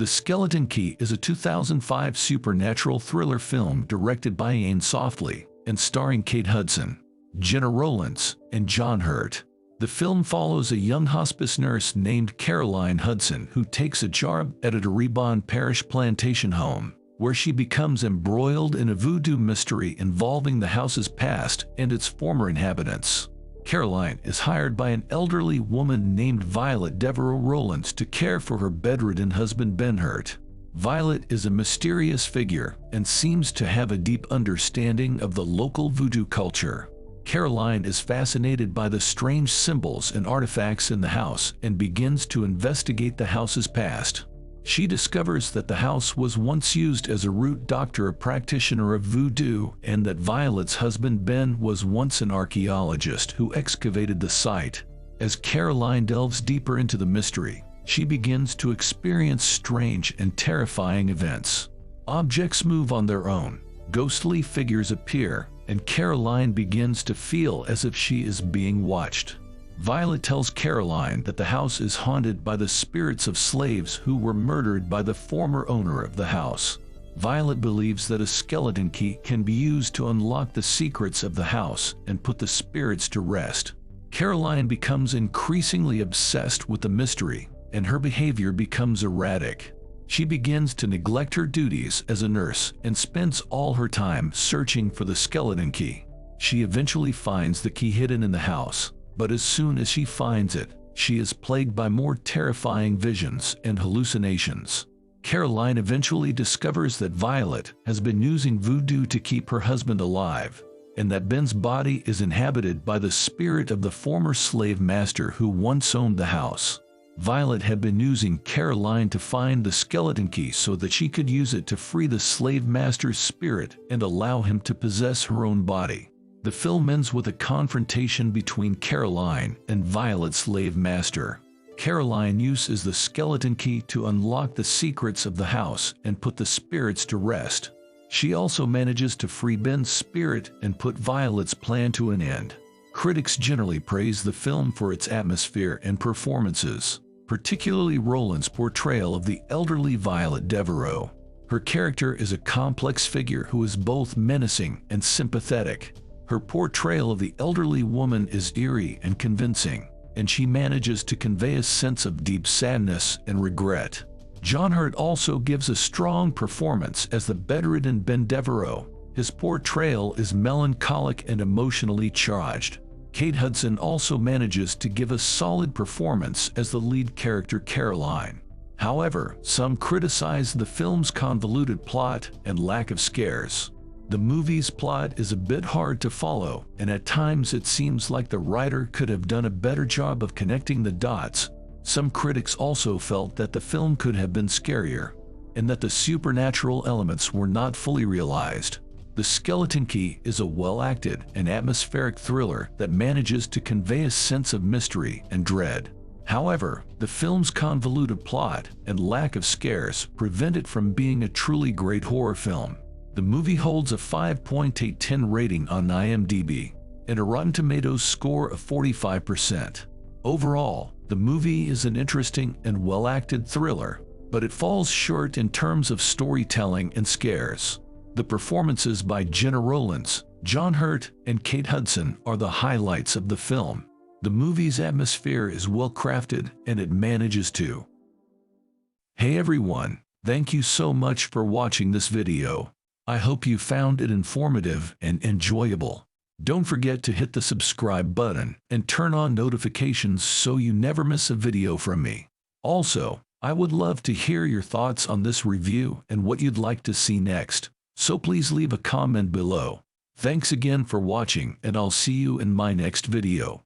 The Skeleton Key is a 2005 supernatural thriller film directed by Anne Softly and starring Kate Hudson, Gena Rowlands, and John Hurt. The film follows a young hospice nurse named Caroline Hudson who takes a job at a Terrebonne Parish plantation home, where she becomes embroiled in a voodoo mystery involving the house's past and its former inhabitants. Caroline is hired by an elderly woman named Violet Devereaux Rowlands to care for her bedridden husband Ben Hurt. Violet is a mysterious figure and seems to have a deep understanding of the local voodoo culture. Caroline is fascinated by the strange symbols and artifacts in the house and begins to investigate the house's past. She discovers that the house was once used as a root doctor, a practitioner of voodoo, and that Violet's husband Ben was once an archaeologist who excavated the site. As Caroline delves deeper into the mystery, she begins to experience strange and terrifying events. Objects move on their own, ghostly figures appear, and Caroline begins to feel as if she is being watched. Violet tells Caroline that the house is haunted by the spirits of slaves who were murdered by the former owner of the house. Violet believes that a skeleton key can be used to unlock the secrets of the house and put the spirits to rest. Caroline becomes increasingly obsessed with the mystery, and her behavior becomes erratic. She begins to neglect her duties as a nurse and spends all her time searching for the skeleton key. She eventually finds the key hidden in the house, but as soon as she finds it, she is plagued by more terrifying visions and hallucinations. Caroline eventually discovers that Violet has been using voodoo to keep her husband alive, and that Ben's body is inhabited by the spirit of the former slave master who once owned the house. Violet had been using Caroline to find the skeleton key so that she could use it to free the slave master's spirit and allow him to possess her own body. The film ends with a confrontation between Caroline and Violet's slave master. Caroline uses the skeleton key to unlock the secrets of the house and put the spirits to rest. She also manages to free Ben's spirit and put Violet's plan to an end. Critics generally praise the film for its atmosphere and performances, particularly Rowland's portrayal of the elderly Violet Devereaux. Her character is a complex figure who is both menacing and sympathetic. Her portrayal of the elderly woman is eerie and convincing, and she manages to convey a sense of deep sadness and regret. John Hurt also gives a strong performance as the bedridden Ben Devereaux. His portrayal is melancholic and emotionally charged. Kate Hudson also manages to give a solid performance as the lead character Caroline. However, some criticize the film's convoluted plot and lack of scares. The movie's plot is a bit hard to follow, and at times it seems like the writer could have done a better job of connecting the dots. Some critics also felt that the film could have been scarier, and that the supernatural elements were not fully realized. The Skeleton Key is a well-acted and atmospheric thriller that manages to convey a sense of mystery and dread. However, the film's convoluted plot and lack of scares prevent it from being a truly great horror film. The movie holds a 5.810 rating on IMDb and a Rotten Tomatoes score of 45%. Overall, the movie is an interesting and well-acted thriller, but it falls short in terms of storytelling and scares. The performances by Gena Rowlands, John Hurt, and Kate Hudson are the highlights of the film. The movie's atmosphere is well crafted and it manages to. Hey everyone, thank you so much for watching this video. I hope you found it informative and enjoyable. Don't forget to hit the subscribe button and turn on notifications so you never miss a video from me. Also, I would love to hear your thoughts on this review and what you'd like to see next, so please leave a comment below. Thanks again for watching, and I'll see you in my next video.